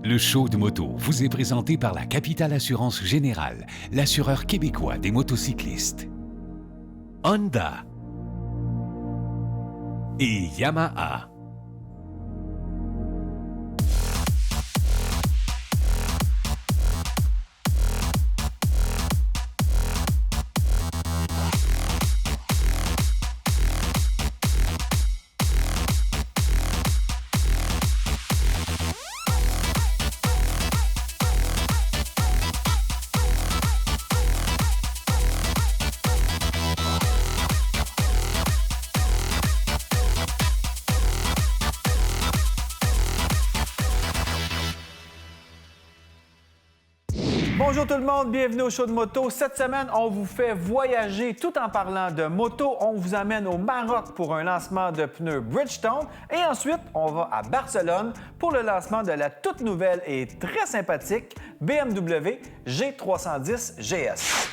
Le show de moto vous est présenté par la Capitale Assurance Générale, l'assureur québécois des motocyclistes. Honda et Yamaha. Bonjour tout le monde, bienvenue au show de moto. Cette semaine, on vous fait voyager tout en parlant de moto. On vous amène au Maroc pour un lancement de pneus Bridgestone et ensuite, on va à Barcelone pour le lancement de la toute nouvelle et très sympathique BMW G310 GS.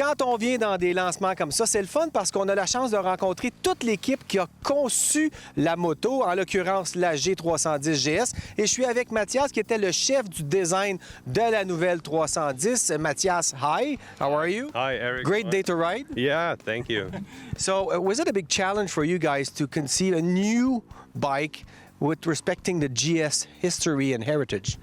Quand on vient dans des lancements comme ça, c'est le fun parce qu'on a la chance de rencontrer toute l'équipe qui a conçu la moto, en l'occurrence la G310 GS. Et je suis avec Mathias, qui était le chef du design de la nouvelle 310. Mathias, hi, how are you? Hi, Eric. Great day to ride. Yeah, thank you. So, was it a big challenge for you guys to conceive a new bike with respecting the GS history and heritage?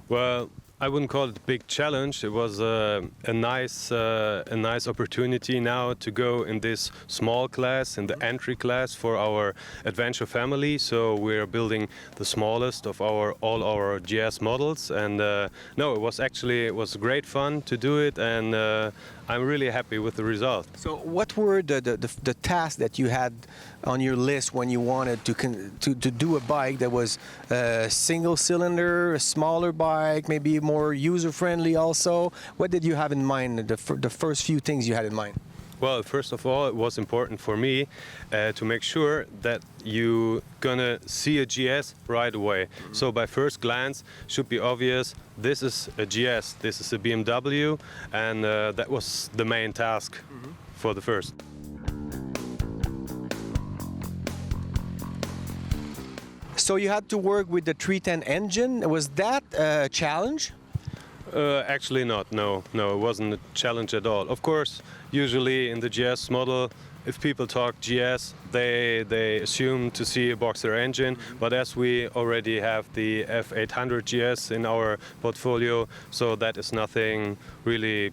Well, I wouldn't call it a big challenge. It was a nice opportunity now to go in this small class, in the entry class for our adventure family. So we're building the smallest of all our GS models, and no, it was great fun to do it, and I'm really happy with the result. So, what were the tasks that you had on your list when you wanted to do a bike that was a single cylinder, a smaller bike, maybe more user friendly also? What did you have in mind, the first few things you had in mind? Well, first of all, it was important for me to make sure that you're gonna see a GS right away. Mm-hmm. So by first glance, should be obvious, this is a GS, this is a BMW, and that was the main task for the first. So you had to work with the 310 engine. Was that a challenge? Actually not, no, it wasn't a challenge at all. Of course, usually in the GS model, if people talk GS, they assume to see a boxer engine, but as we already have the F800 GS in our portfolio, so that is nothing really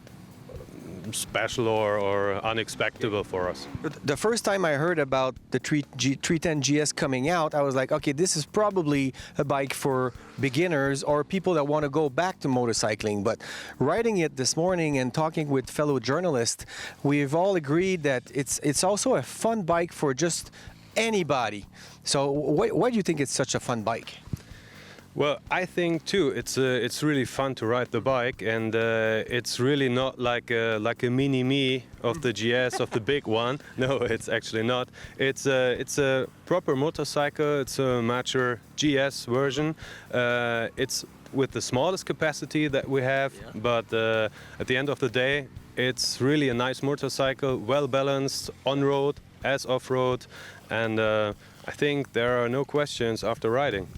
special or unexpected for us. The first time I heard about the 310 GS coming out, I was like, okay, this is probably a bike for beginners or people that want to go back to motorcycling. But riding it this morning and talking with fellow journalists, we've all agreed that it's also a fun bike for just anybody. So why do you think it's such a fun bike? Well, I think too it's really fun to ride the bike, and it's really not like a mini-me of the GS, of the big one. No, it's actually not. It's a proper motorcycle. It's a mature GS version. It's with the smallest capacity that we have, but at the end of the day, it's really a nice motorcycle, well balanced on road as off road, and I think there are no questions after riding.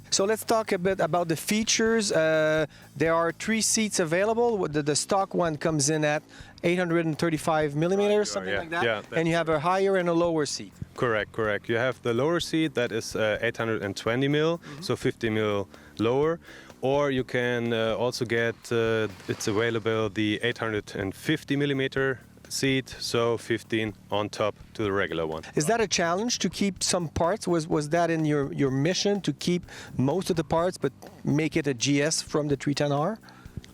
So let's talk a bit about the features. There are 3 seats available. The stock one comes in at 835 millimeters, something like that. Yeah, and you have a higher and a lower seat. Correct. You have the lower seat that is 820 mil, so 50 mil lower. Or you can also get, it's available, the 850 millimeter seat, so 15 on top to the regular one. Is that a challenge to keep some parts? Was that in your mission to keep most of the parts but make it a GS from the 310R?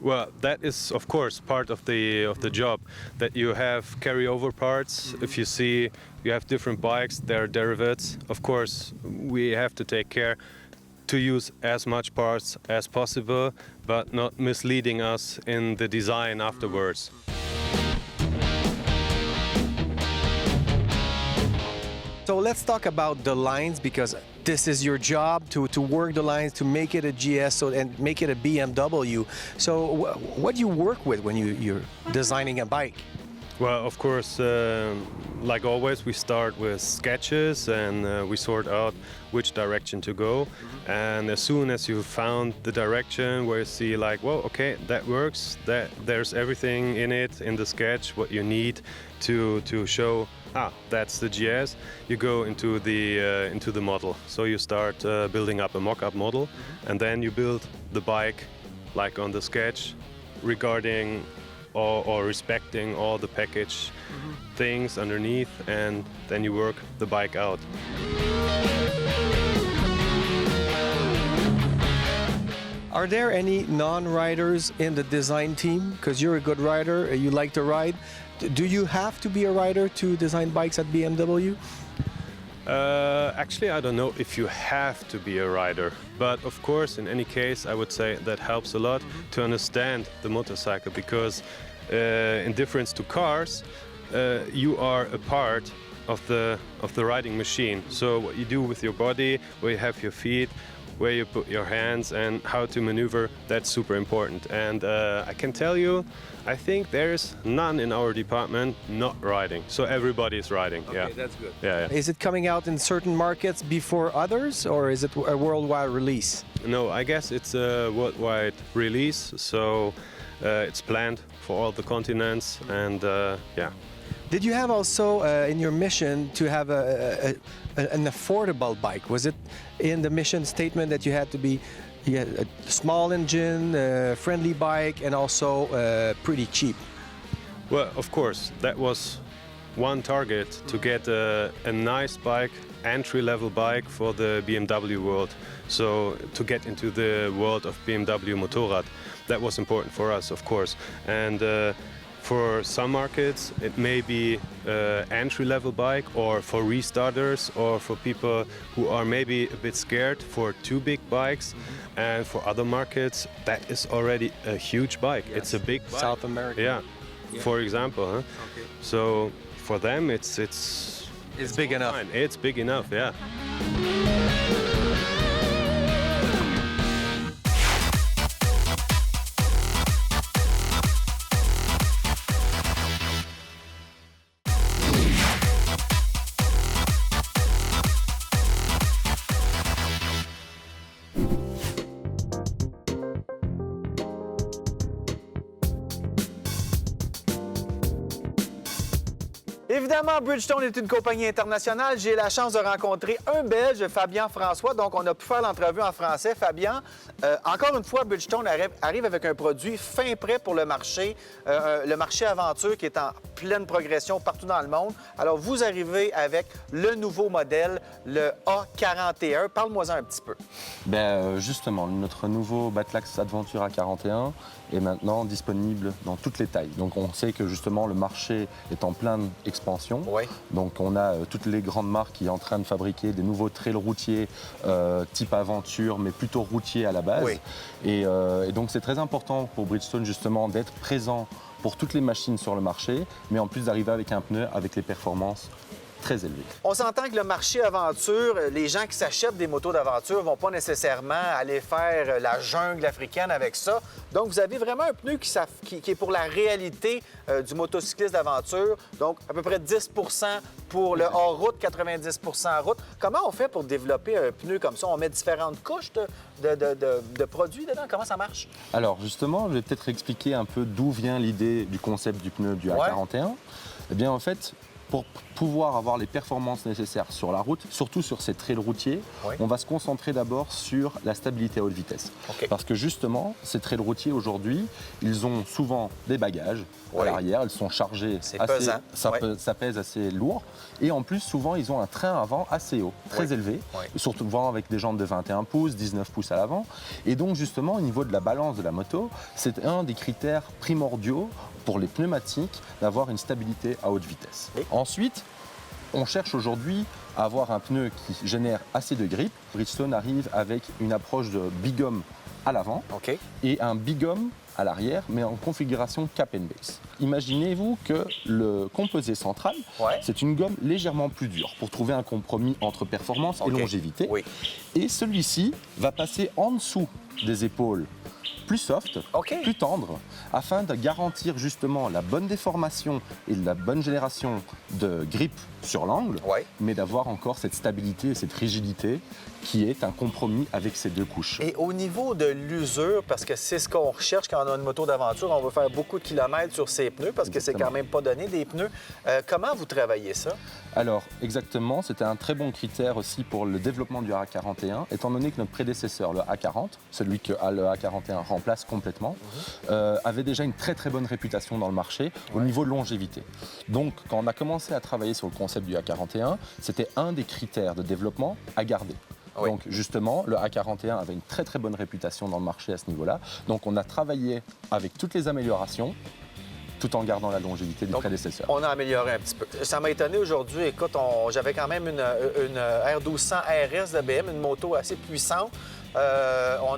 Well, that is of course part of the job, that you have carryover parts. If you see you have different bikes, they're derivatives. Of course, we have to take care to use as much parts as possible, but not misleading us in the design afterwards. So let's talk about the lines because this is your job to work the lines to make it a GS and make it a BMW. So what do you work with when you're designing a bike? Well, of course, like always, we start with sketches and we sort out which direction to go. And as soon as you've found the direction where you see like, well, okay, that works, that there's everything in it, in the sketch, what you need to show, that's the GS, you go into the model. So you start building up a mock-up model and then you build the bike like on the sketch regarding or respecting all the package things underneath, and then you work the bike out. Are there any non-riders in the design team? Because you're a good rider, you like to ride. Do you have to be a rider to design bikes at BMW? Actually, I don't know if you have to be a rider, but of course, in any case, I would say that helps a lot to understand the motorcycle because in difference to cars, you are a part of the riding machine. So what you do with your body, where you have your feet, where you put your hands and how to maneuver, that's super important. And I can tell you, I think there's none in our department not riding. So everybody's riding. Okay, yeah, that's good. Yeah. Is it coming out in certain markets before others, or is it a worldwide release? No, I guess it's a worldwide release. So it's planned for all the continents, and yeah. Did you have also in your mission to have an affordable bike? Was it in the mission statement that you had to be a small engine, friendly bike, and also pretty cheap? Well, of course, that was one target, to get a nice bike, entry-level bike for the BMW world. So to get into the world of BMW Motorrad, that was important for us, of course. And for some markets, it may be entry-level bike, or for restarters, or for people who are maybe a bit scared for too big bikes. And for other markets, that is already a huge bike. Yes. It's a big bike. South America. Yeah. For example. Huh? Okay. So for them, it's big enough. Fine. It's big enough, yeah. Évidemment, Bridgestone est une compagnie internationale. J'ai la chance de rencontrer un Belge, Fabien François. Donc, on a pu faire l'entrevue en français. Fabien, encore une fois, Bridgestone arrive avec un produit fin prêt pour le marché aventure qui est en pleine progression partout dans le monde. Alors, vous arrivez avec le nouveau modèle, le A41. Parle-moi-en un petit peu. Justement, notre nouveau Batlax Adventure A41 est maintenant disponible dans toutes les tailles. Donc on sait que justement le marché est en pleine expansion. Oui. Donc on a toutes les grandes marques qui sont en train de fabriquer des nouveaux trails routiers type aventure, mais plutôt routiers à la base. Oui. Et donc c'est très important pour Bridgestone justement d'être présent pour toutes les machines sur le marché, mais en plus d'arriver avec un pneu avec les performances très élevé. On s'entend que le marché aventure, les gens qui s'achètent des motos d'aventure ne vont pas nécessairement aller faire la jungle africaine avec ça. Donc, vous avez vraiment un pneu qui est pour la réalité du motocycliste d'aventure. Donc, à peu près 10 pour le hors-route, 90 en route. Comment on fait pour développer un pneu comme ça? On met différentes couches de produits dedans? Comment ça marche? Alors, justement, je vais peut-être expliquer un peu d'où vient l'idée du concept du pneu du A41. Eh bien, en fait, pour pouvoir avoir les performances nécessaires sur la route, surtout sur ces trails routiers, on va se concentrer d'abord sur la stabilité à haute vitesse. Okay. Parce que justement, ces trails routiers aujourd'hui, ils ont souvent des bagages à l'arrière, ils sont chargés pesant. Ça pèse assez lourd. Et en plus, souvent, ils ont un train avant assez haut, très élevé, surtout avec des jantes de 21 pouces, 19 pouces à l'avant. Et donc justement, au niveau de la balance de la moto, c'est un des critères primordiaux pour les pneumatiques d'avoir une stabilité à haute vitesse. Ensuite, on cherche aujourd'hui à avoir un pneu qui génère assez de grippe. Bridgestone arrive avec une approche de bigum à l'avant et un bigum à l'arrière, mais en configuration cap and base. Imaginez-vous que le composé central, Ouais. c'est une gomme légèrement plus dure pour trouver un compromis entre performance et OK. longévité. Oui. Et celui-ci va passer en dessous des épaules plus soft, OK. plus tendre, afin de garantir justement la bonne déformation et la bonne génération de grip sur l'angle, Ouais. mais d'avoir encore cette stabilité et cette rigidité qui est un compromis avec ces deux couches. Et au niveau de l'usure, parce que c'est ce qu'on recherche quand on a une moto d'aventure, on veut faire beaucoup de kilomètres sur ses pneus parce que c'est Exactement. quand même pas donné des pneus. Comment vous travaillez ça? Alors, exactement, c'était un très bon critère aussi pour le développement du A41, étant donné que notre prédécesseur, le A40, celui que le A41 remplace complètement, avait déjà une très très bonne réputation dans le marché au niveau de longévité. Donc, quand on a commencé à travailler sur le concept du A41, c'était un des critères de développement à garder. Oui. Donc justement, le A41 avait une très très bonne réputation dans le marché à ce niveau-là. Donc on a travaillé avec toutes les améliorations, tout en gardant la longévité du Donc, prédécesseur. On a amélioré un petit peu. Ça m'a étonné aujourd'hui. Écoute, j'avais quand même une R1200 RS de BM, une moto assez puissante. On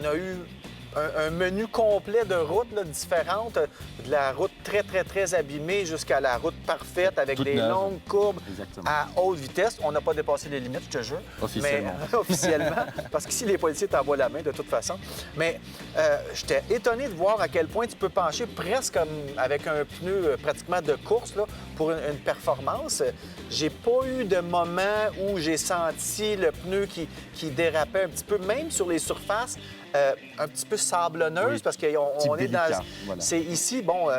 a eu un menu complet de routes là, différentes, de la route très, très, très abîmée jusqu'à la route parfaite avec Toute des neuve. longues courbes Exactement. à haute vitesse. On n'a pas dépassé les limites, je te jure. Officiellement. Mais, officiellement, parce qu'ici, les policiers t'envoient la main de toute façon. Mais j'étais étonné de voir à quel point tu peux pencher presque comme avec un pneu pratiquement de course là, pour une performance. J'ai pas eu de moment où j'ai senti le pneu qui dérapait un petit peu, même sur les surfaces un petit peu sablonneuses, Oui. parce qu'on Type on est dans... délicat, voilà. C'est ici, bon,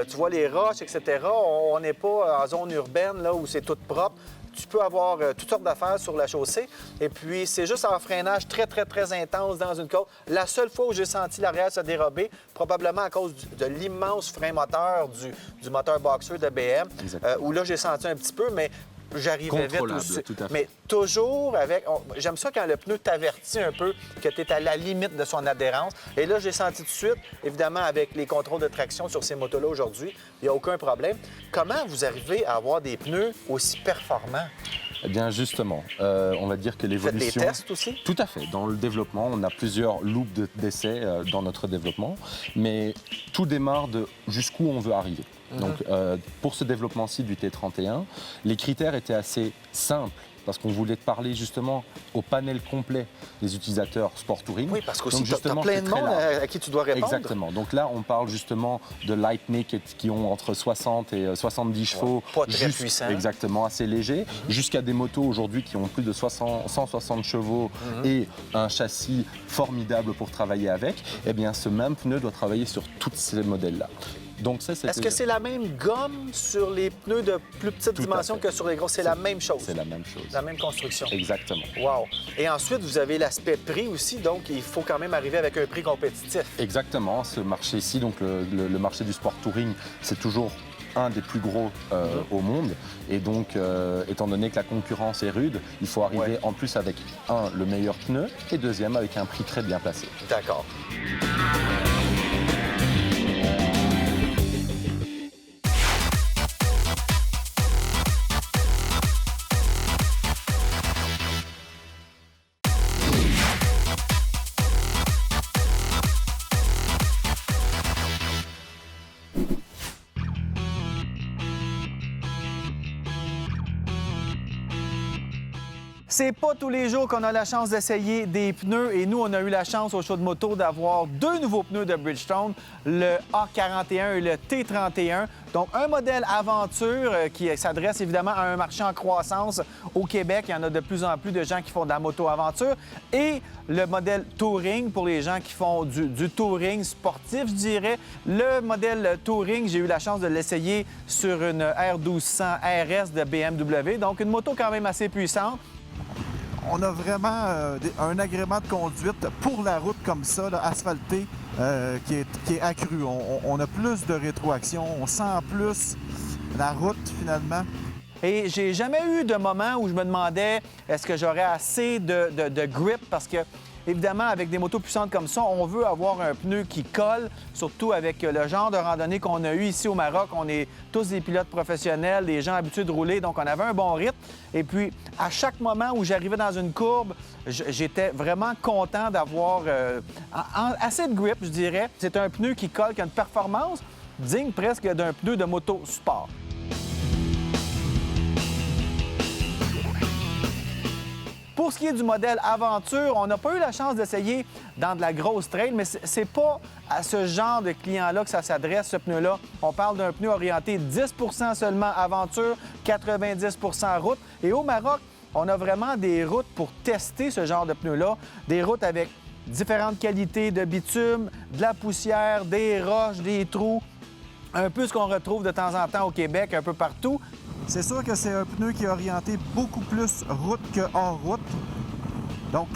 tu vois les roches, etc. On n'est pas en zone urbaine, là, où c'est tout propre. Tu peux avoir toutes sortes d'affaires sur la chaussée. Et puis, c'est juste un freinage très, très, très intense dans une côte. La seule fois où j'ai senti l'arrière se dérober, probablement à cause de l'immense frein moteur du moteur boxer de BM, où là, j'ai senti un petit peu, mais j'arrivais vite Contrôlable, aussi. tout à fait. Mais toujours avec... J'aime ça quand le pneu t'avertit un peu que tu es à la limite de son adhérence. Et là, j'ai senti tout de suite, évidemment, avec les contrôles de traction sur ces motos-là aujourd'hui, il n'y a aucun problème. Comment vous arrivez à avoir des pneus aussi performants? Eh bien justement, on va dire que Vous faites l'évolution... des tests aussi? Tout à fait. Dans le développement, on a plusieurs loops d'essais dans notre développement, mais tout démarre de jusqu'où on veut arriver. Donc, pour ce développement-ci du T31, les critères étaient assez simples parce qu'on voulait parler justement au panel complet des utilisateurs sport touring. Oui, parce qu'aussi, Donc, tu as justement, plein c'est de très monde large. à qui tu dois répondre. Exactement. Donc là, on parle justement de light naked qui ont entre 60 et 70 chevaux. pas très puissants. Exactement, assez légers. Jusqu'à des motos aujourd'hui qui ont plus de 160 chevaux et un châssis formidable pour travailler avec. Eh bien, ce même pneu doit travailler sur tous ces modèles-là. Donc ça, Est-ce que c'est la même gomme sur les pneus de plus petite Tout à dimension fait. que sur les gros? C'est la même chose? C'est la même chose. La même construction? Exactement. Wow! Et ensuite, vous avez l'aspect prix aussi, donc il faut quand même arriver avec un prix compétitif. Exactement. Ce marché-ci, donc le marché du sport touring, c'est toujours un des plus gros au monde. Et donc, étant donné que la concurrence est rude, il faut arriver en plus avec, le meilleur pneu et deuxième, avec un prix très bien placé. D'accord. C'est pas tous les jours qu'on a la chance d'essayer des pneus et nous, on a eu la chance au show de moto d'avoir deux nouveaux pneus de Bridgestone, le A41 et le T31. Donc, un modèle aventure qui s'adresse évidemment à un marché en croissance au Québec. Il y en a de plus en plus de gens qui font de la moto-aventure. Et le modèle Touring pour les gens qui font du touring sportif, je dirais. Le modèle Touring, j'ai eu la chance de l'essayer sur une R1200 RS de BMW. Donc, une moto quand même assez puissante. On a vraiment un agrément de conduite pour la route comme ça, là, asphaltée, qui est accru. On a plus de rétroaction, on sent plus la route finalement. Et j'ai jamais eu de moment où je me demandais est-ce que j'aurais assez de grip parce que évidemment, avec des motos puissantes comme ça, on veut avoir un pneu qui colle, surtout avec le genre de randonnée qu'on a eu ici au Maroc. On est tous des pilotes professionnels, des gens habitués de rouler, donc on avait un bon rythme. Et puis, à chaque moment où j'arrivais dans une courbe, j'étais vraiment content d'avoir assez de grip, je dirais. C'est un pneu qui colle, qui a une performance digne presque d'un pneu de moto sport. Pour ce qui est du modèle Aventure, on n'a pas eu la chance d'essayer dans de la grosse trail, mais c'est pas à ce genre de client-là que ça s'adresse, ce pneu-là. On parle d'un pneu orienté 10 seulement Aventure, 90 route. Et au Maroc, on a vraiment des routes pour tester ce genre de pneu-là, des routes avec différentes qualités de bitume, de la poussière, des roches, des trous, un peu ce qu'on retrouve de temps en temps au Québec, un peu partout. C'est sûr que c'est un pneu qui est orienté beaucoup plus route que hors route. Donc,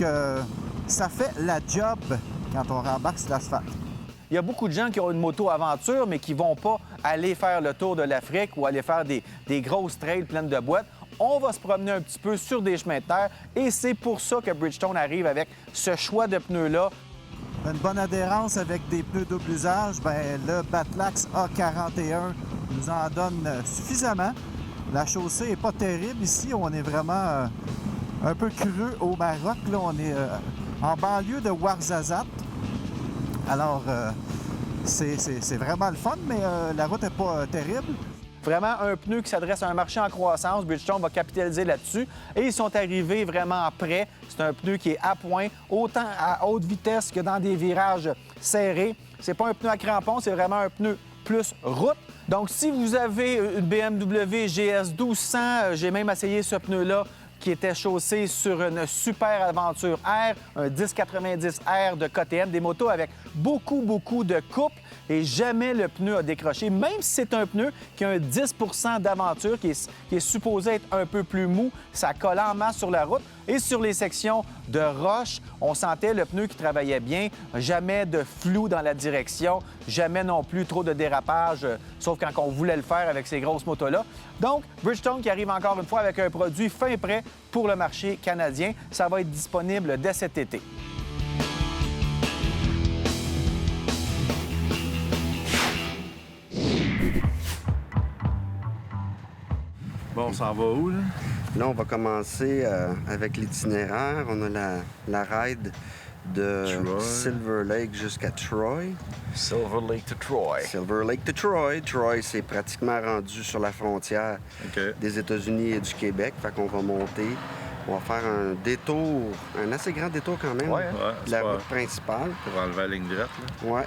ça fait la job quand on rembarque sur l'asphalte. Il y a beaucoup de gens qui ont une moto aventure, mais qui ne vont pas aller faire le tour de l'Afrique ou aller faire des grosses trails pleines de boîtes. On va se promener un petit peu sur des chemins de terre et c'est pour ça que Bridgestone arrive avec ce choix de pneus-là. Une bonne adhérence avec des pneus double usage, bien, le Batlax A41 nous en donne suffisamment. La chaussée n'est pas terrible ici. On est vraiment un peu creux au Maroc. Là, on est en banlieue de Ouarzazate. Alors, c'est vraiment le fun, mais la route n'est pas terrible. Vraiment un pneu qui s'adresse à un marché en croissance. Bridgestone va capitaliser là-dessus. Et ils sont arrivés vraiment prêts. C'est un pneu qui est à point, autant à haute vitesse que dans des virages serrés. C'est pas un pneu à crampons, c'est vraiment un pneu plus route. Donc, si vous avez une BMW GS 1200, j'ai même essayé ce pneu-là qui était chaussé sur une Super Aventure R, un 1090R de KTM, des motos avec beaucoup de coupe et jamais le pneu a décroché, même si c'est un pneu qui a un 10 d'aventure, qui est supposé être un peu plus mou, ça colle en masse sur la route. Et sur les sections de roche, on sentait le pneu qui travaillait bien, jamais de flou dans la direction, jamais non plus trop de dérapage, sauf quand on voulait le faire avec ces grosses motos-là. Donc, Bridgestone qui arrive encore une fois avec un produit fin prêt pour le marché canadien. Ça va être disponible dès cet été. Bon, on s'en va où, là? Là, on va commencer avec l'itinéraire. On a la ride de Troy. Silver Lake jusqu'à Troy. Silver Lake to Troy. Silver Lake to Troy. Troy, c'est pratiquement rendu sur la frontière OK. des États-Unis et du Québec. Fait qu'on va monter. On va faire un détour, un assez grand détour quand même, Ouais, hein? Ouais, de la c'est pas- route principale. Pour enlever la ligne droite, là. Ouais.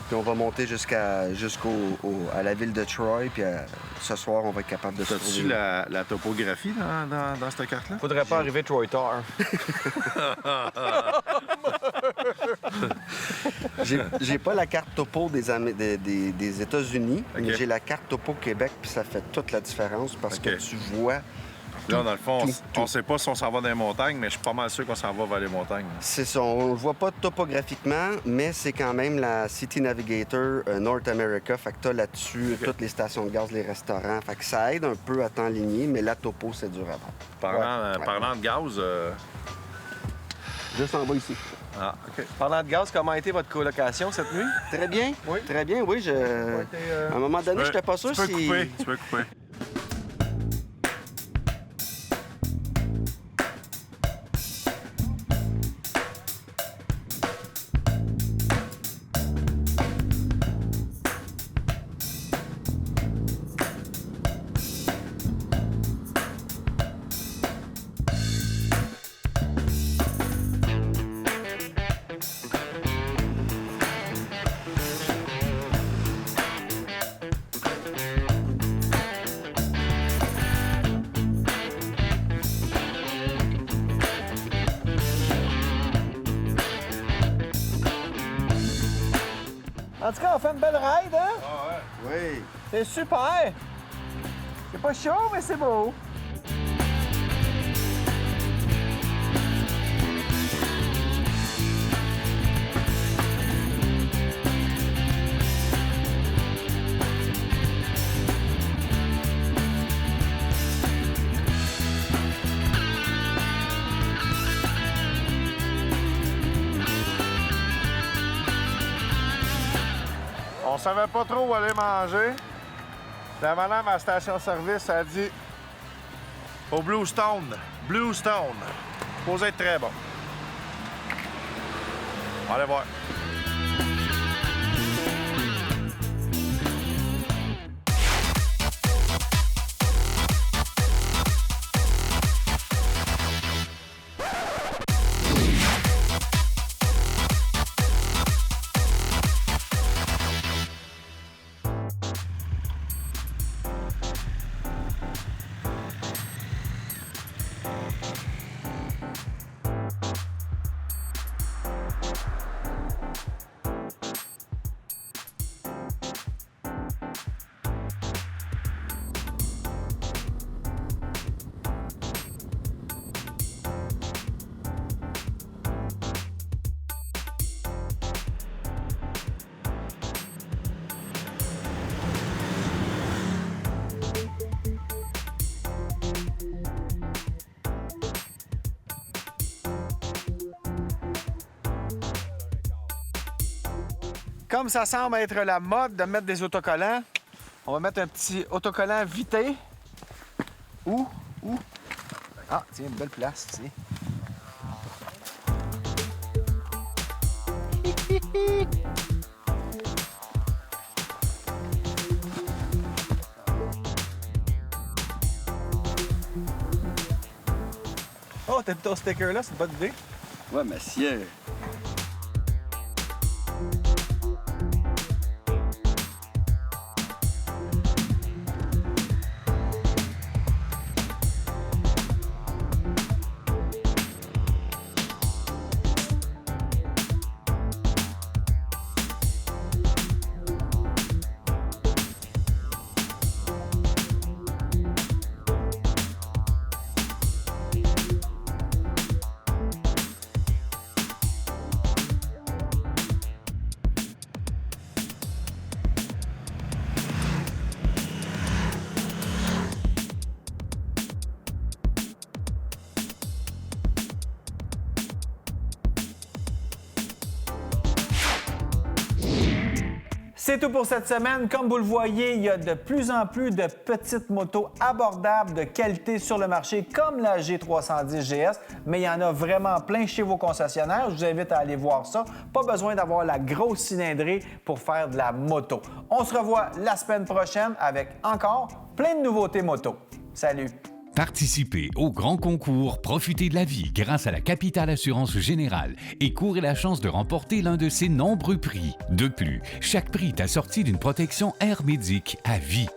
Puis on va monter à la ville de Troy. Puis ce soir, on va être capable de se T'as-tu trouver. la topographie dans cette carte-là? Faudrait pas arriver Troy Tar. J'ai pas la carte topo des États-Unis, OK. mais j'ai la carte topo Québec, puis ça fait toute la différence parce OK. que tu vois. Là, dans le fond, tout. on sait pas si on s'en va dans les montagnes, mais je suis pas mal sûr qu'on s'en va vers les montagnes. C'est ça, on le voit pas topographiquement, mais c'est quand même la City Navigator North America. Fait que t'as là-dessus toutes les stations de gaz, les restaurants. Fait que ça aide un peu à t'enligner, mais la topo, c'est dur à voir. Parlant de gaz, Juste en bas ici. ah, OK. Parlant de gaz, comment a été votre colocation cette nuit? Très bien. Oui. Très bien, oui. À un moment donné, j'étais pas sûr Tu peux si... couper, tu peux couper. En tout cas, on fait une belle ride, hein? Oui. C'est super! C'est pas chaud, mais c'est beau. savait pas trop où aller manger. La madame à la station-service a dit au Bluestone. Bluestone. Supposé être très bon. On va aller voir. Comme ça semble être la mode de mettre des autocollants, on va mettre un petit autocollant Vité. Où? Ah, tiens, une belle place ici. Oh, t'as mis ton sticker là, c'est une bonne idée. Ouais, monsieur. C'est tout pour cette semaine. Comme vous le voyez, il y a de plus en plus de petites motos abordables de qualité sur le marché, comme la G310 GS, mais il y en a vraiment plein chez vos concessionnaires. Je vous invite à aller voir ça. Pas besoin d'avoir la grosse cylindrée pour faire de la moto. On se revoit la semaine prochaine avec encore plein de nouveautés moto. Salut! Participez au grand concours Profitez de la vie grâce à la Capitale Assurance Générale et courez la chance de remporter l'un de ses nombreux prix. De plus, chaque prix est assorti d'une protection Airmédic à vie.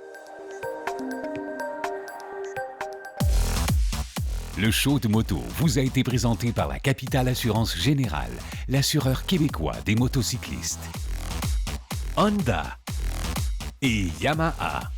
Le show de moto vous a été présenté par la Capitale Assurance Générale, l'assureur québécois des motocyclistes. Honda et Yamaha.